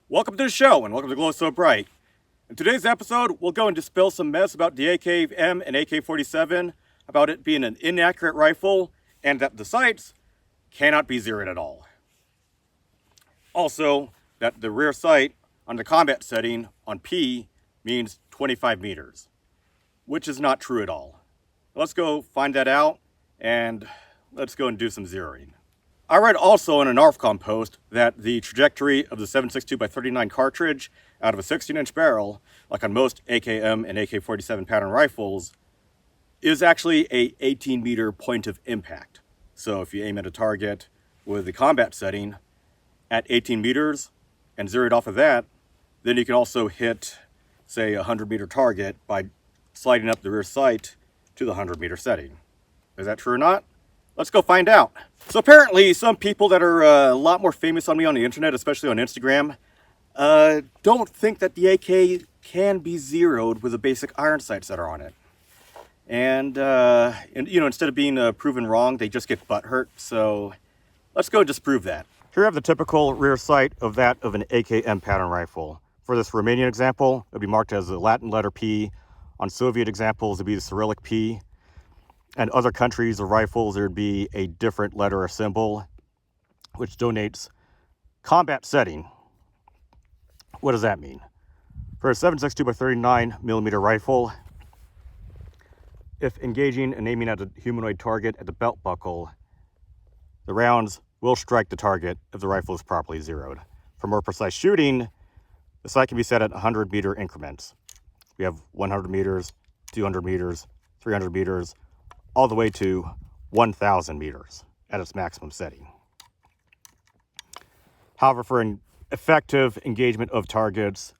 Welcome to the show, and welcome to Glow So Bright. In today's episode, we'll go and dispel some myths about the AKM and AK-47, about it being an inaccurate rifle, and that the sights cannot be zeroed at all. Also, that the rear sight on the combat setting on P means 25 meters, which is not true at all. Let's go find that out, and let's go and do some zeroing. I read also in an ARFCOM post that the trajectory of the 7.62x39 cartridge out of a 16-inch barrel, like on most AKM and AK-47 pattern rifles, is actually a 18-meter point of impact. So if you aim at a target with the combat setting at 18 meters and zero it off of that, then you can also hit, say, a 100-meter target by sliding up the rear sight to the 100-meter setting. Is that true or not? Let's go find out. So apparently some people that are a lot more famous on me on the internet, especially on Instagram, don't think that the AK can be zeroed with the basic iron sights that are on it. And instead of being proven wrong, they just get butthurt. So let's go disprove that. Here I have the typical rear sight of that of an AKM pattern rifle. For this Romanian example, it would be marked as the Latin letter P. On Soviet examples, it would be the Cyrillic P. And other countries of rifles, there'd be a different letter or symbol, which denotes combat setting. What does that mean? For a 7.62x39 millimeter rifle, if engaging and aiming at a humanoid target at the belt buckle, the rounds will strike the target if the rifle is properly zeroed. For more precise shooting, the sight can be set at 100-meter increments. We have 100 meters, 200 meters, 300 meters, all the way to 1,000 meters at its maximum setting. However, for an effective engagement of targets,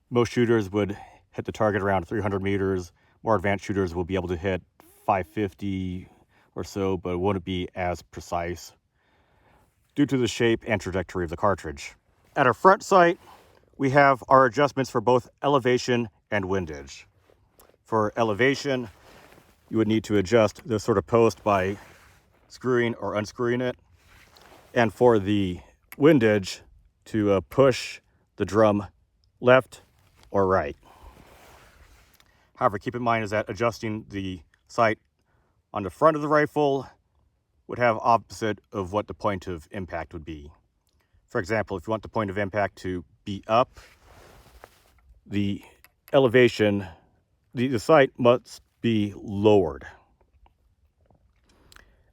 most shooters would hit the target around 300 meters. More advanced shooters will be able to hit 550 or so, but it wouldn't be as precise due to the shape and trajectory of the cartridge. At our front sight, we have our adjustments for both elevation and windage. For elevation, you would need to adjust this sort of post by screwing or unscrewing it. And for the windage, to push the drum left or right. However, keep in mind is that adjusting the sight on the front of the rifle would have opposite of what the point of impact would be. For example, if you want the point of impact to be up, the elevation, the sight must be lowered.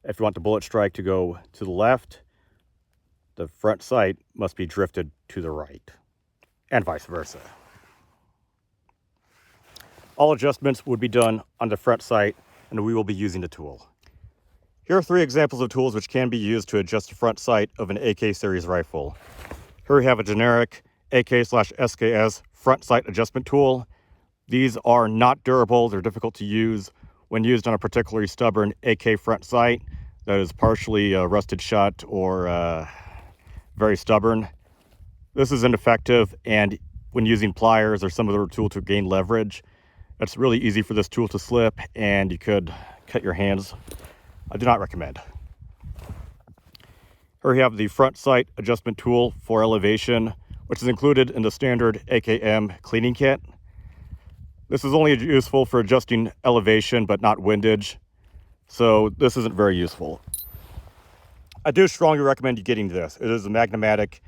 If you want the bullet strike to go to the left, the front sight must be drifted to the right, and vice versa. All adjustments would be done on the front sight, and we will be using the tool. Here are 3 examples of tools which can be used to adjust the front sight of an AK series rifle. Here we have a generic AK/SKS front sight adjustment tool. These are not durable, they're difficult to use. When used on a particularly stubborn AK front sight that is partially rusted shut or very stubborn, this is ineffective, and when using pliers or some other tool to gain leverage, it's really easy for this tool to slip and you could cut your hands. I do not recommend. Here we have the front sight adjustment tool for elevation, which is included in the standard AKM cleaning kit. This is only useful for adjusting elevation, but not windage, so this isn't very useful. I do strongly recommend you getting this. It is a Magnamatic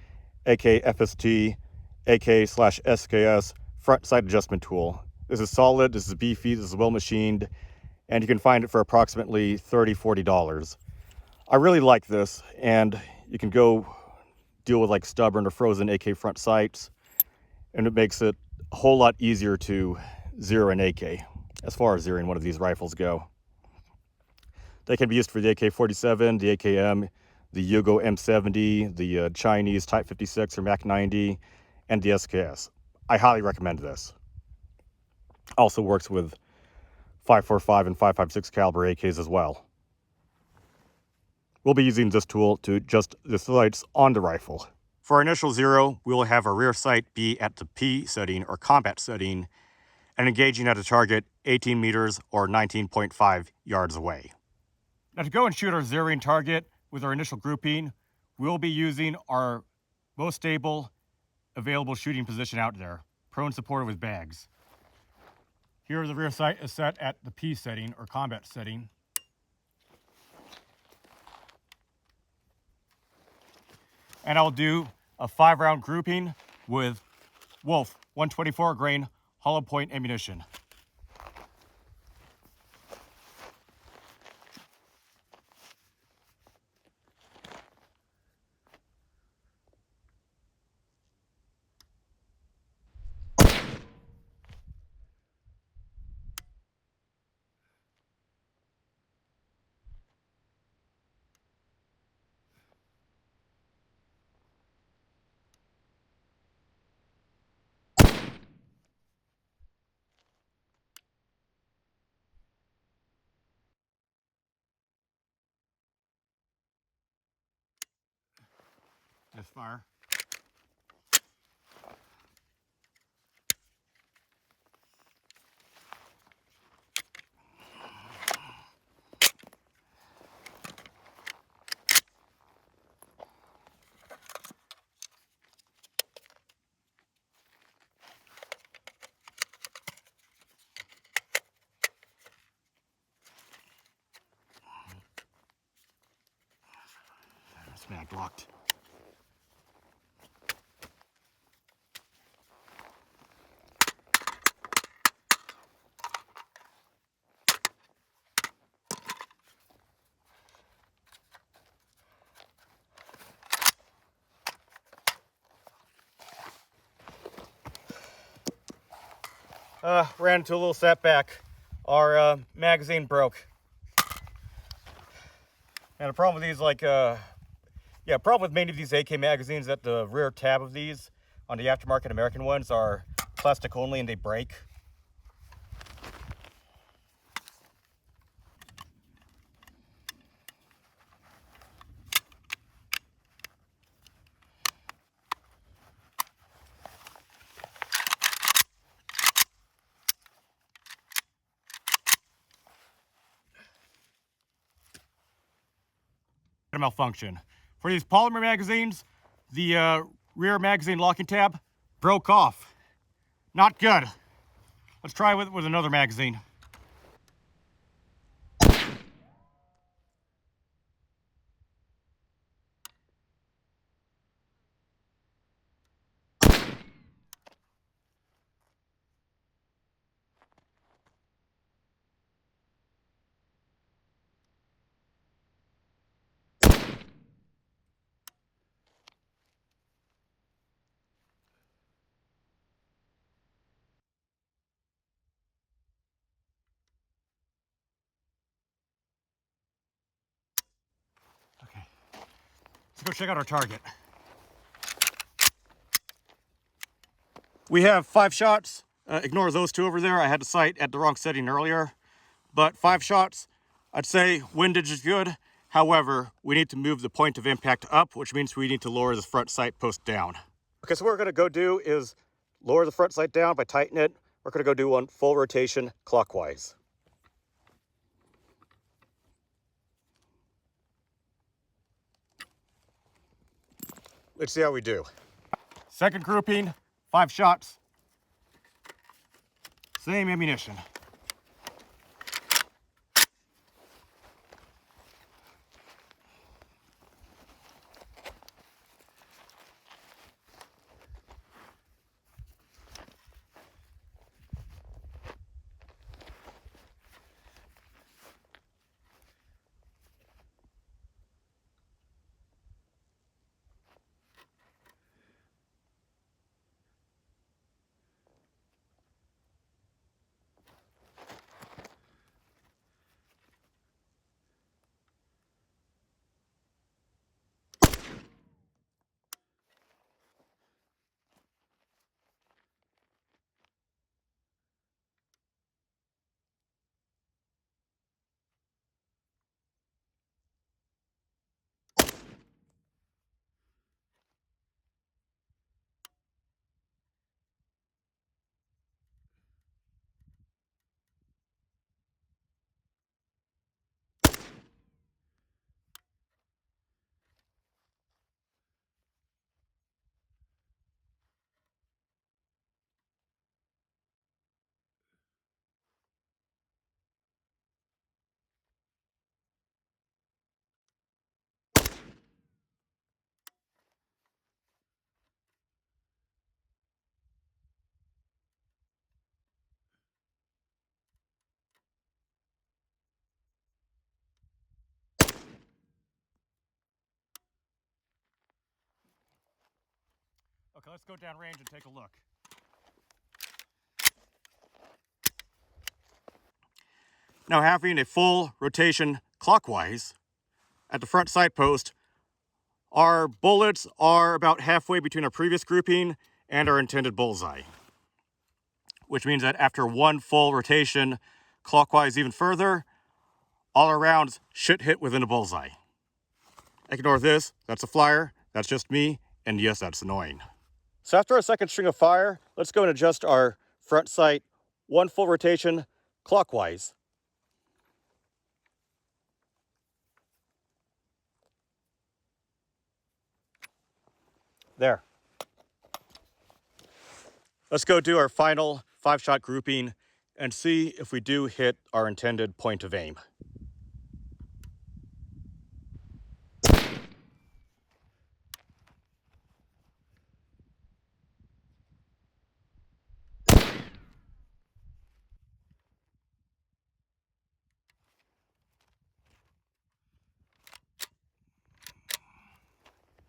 AK FST AK/SKS front sight adjustment tool. This is solid, this is beefy, this is well machined, and you can find it for approximately $30–40. I really like this, and you can go deal with like stubborn or frozen AK front sights, and it makes it a whole lot easier to zero an AK as far as zeroing one of these rifles go. They can be used for the AK-47, the AKM, the Yugo M70, the Chinese Type 56 or Mac 90, and the SKS. I highly recommend this. Also works with 5.45 and 5.56 caliber AKs as well. We'll be using this tool to adjust the sights on the rifle. For our initial zero, we will have our rear sight be at the P setting or combat setting and engaging at a target 18 meters or 19.5 yards away. Now to go and shoot our zeroing target with our initial grouping, we'll be using our most stable available shooting position out there, prone supported with bags. Here the rear sight is set at the P setting, or combat setting. And I'll do a 5-round grouping with Wolf 124 grain hollow point ammunition. Just fire. This mag locked. Ran into a little setback. Our magazine broke. And the problem with these, problem with many of these AK magazines, that the rear tab of these on the aftermarket American ones are plastic only and they break. Malfunction. For these polymer magazines, the rear magazine locking tab broke off. Not good. Let's try with another magazine. Okay, let's go check out our target. We have 5 shots. Ignore those 2 over there. I had the sight at the wrong setting earlier. But 5 shots, I'd say windage is good. However, we need to move the point of impact up, which means we need to lower the front sight post down. Okay, so what we're gonna go do is lower the front sight down by tightening it. We're gonna go do one full rotation clockwise. Let's see how we do. Second grouping, 5 shots. Same ammunition. Okay, let's go downrange and take a look. Now, having a full rotation clockwise at the front sight post, our bullets are about halfway between our previous grouping and our intended bullseye, which means that after one full rotation clockwise even further, all our rounds should hit within a bullseye. Ignore this, that's a flyer, that's just me, and yes, that's annoying. So after our second string of fire, let's go and adjust our front sight one full rotation clockwise. There. Let's go do our final 5-shot grouping and see if we do hit our intended point of aim.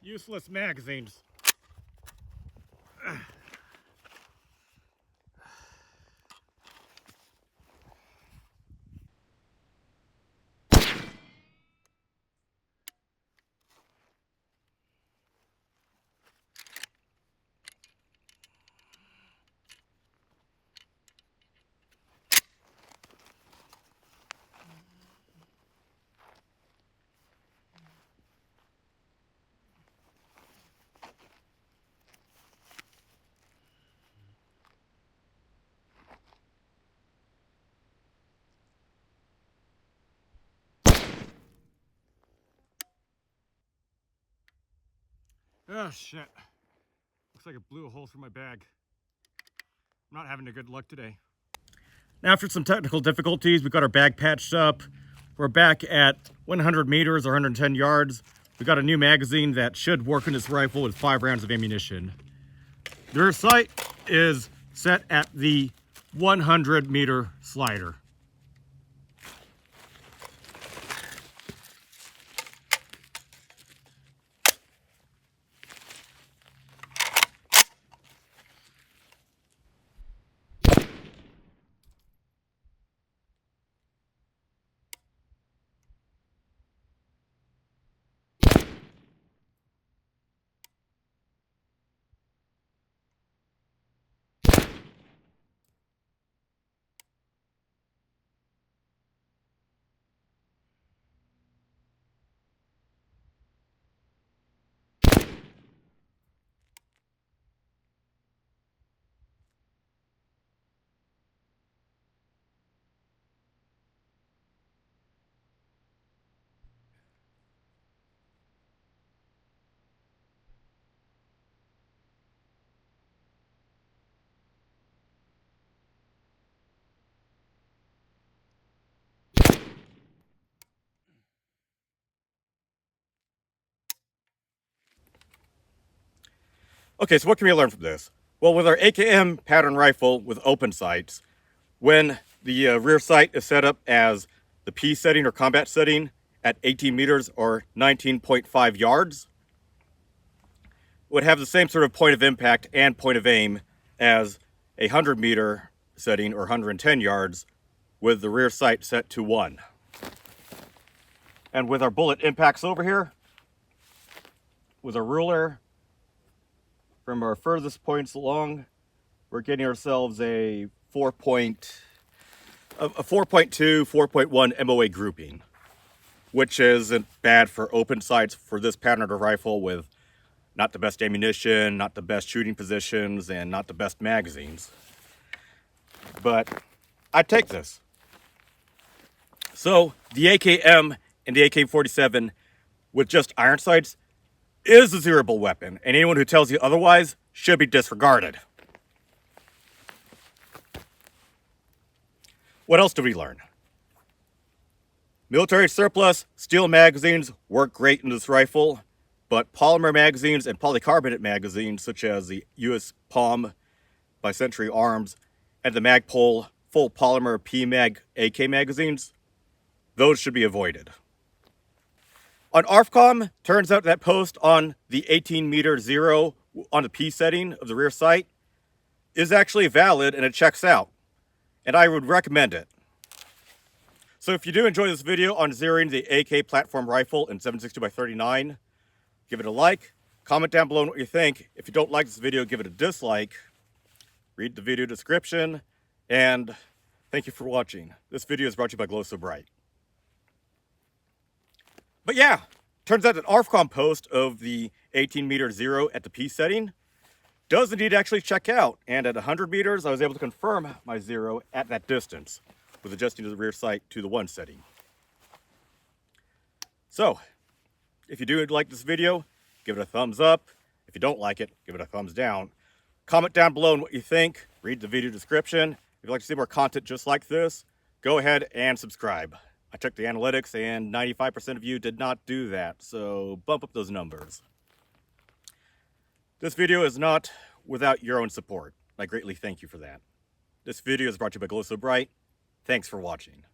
Useless magazines. Oh shit. Looks like it blew a hole through my bag. I'm not having a good luck today. Now, after some technical difficulties, we got our bag patched up. We're back at 100 meters or 110 yards. We got a new magazine that should work in this rifle with 5 rounds of ammunition. The rear sight is set at the 100 meter slider. Okay, so what can we learn from this? Well, with our AKM pattern rifle with open sights, when the rear sight is set up as the P setting or combat setting at 18 meters or 19.5 yards, it would have the same sort of point of impact and point of aim as a 100 meter setting or 110 yards with the rear sight set to 1. And with our bullet impacts over here, with a ruler, from our furthest points along, we're getting ourselves a 4.2, 4.1 MOA grouping, which isn't bad for open sights for this pattern of rifle with not the best ammunition, not the best shooting positions, and not the best magazines. But I'd take this. So the AKM and the AK-47 with just iron sights is a zeroable weapon, and anyone who tells you otherwise should be disregarded. What else did we learn? Military surplus steel magazines work great in this rifle, but polymer magazines and polycarbonate magazines, such as the US Palm by Century Arms and the Magpul full polymer PMag AK magazines, those should be avoided. On ARFCOM, turns out that post on the 18 meter zero on the P setting of the rear sight is actually valid and it checks out. And I would recommend it. So if you do enjoy this video on zeroing the AK platform rifle in 7.62x39, give it a like, comment down below what you think. If you don't like this video, give it a dislike. Read the video description, and thank you for watching. This video is brought to you by Glow So Bright. But yeah, turns out that ARFCOM post of the 18-meter zero at the P setting does indeed actually check out. And at 100 meters, I was able to confirm my zero at that distance with adjusting the rear sight to the 1 setting. So, if you do like this video, give it a thumbs up. If you don't like it, give it a thumbs down. Comment down below on what you think. Read the video description. If you'd like to see more content just like this, go ahead and subscribe. I checked the analytics and 95% of you did not do that, so bump up those numbers. This video is not without your own support. I greatly thank you for that. This video is brought to you by Glow So Bright. Thanks for watching.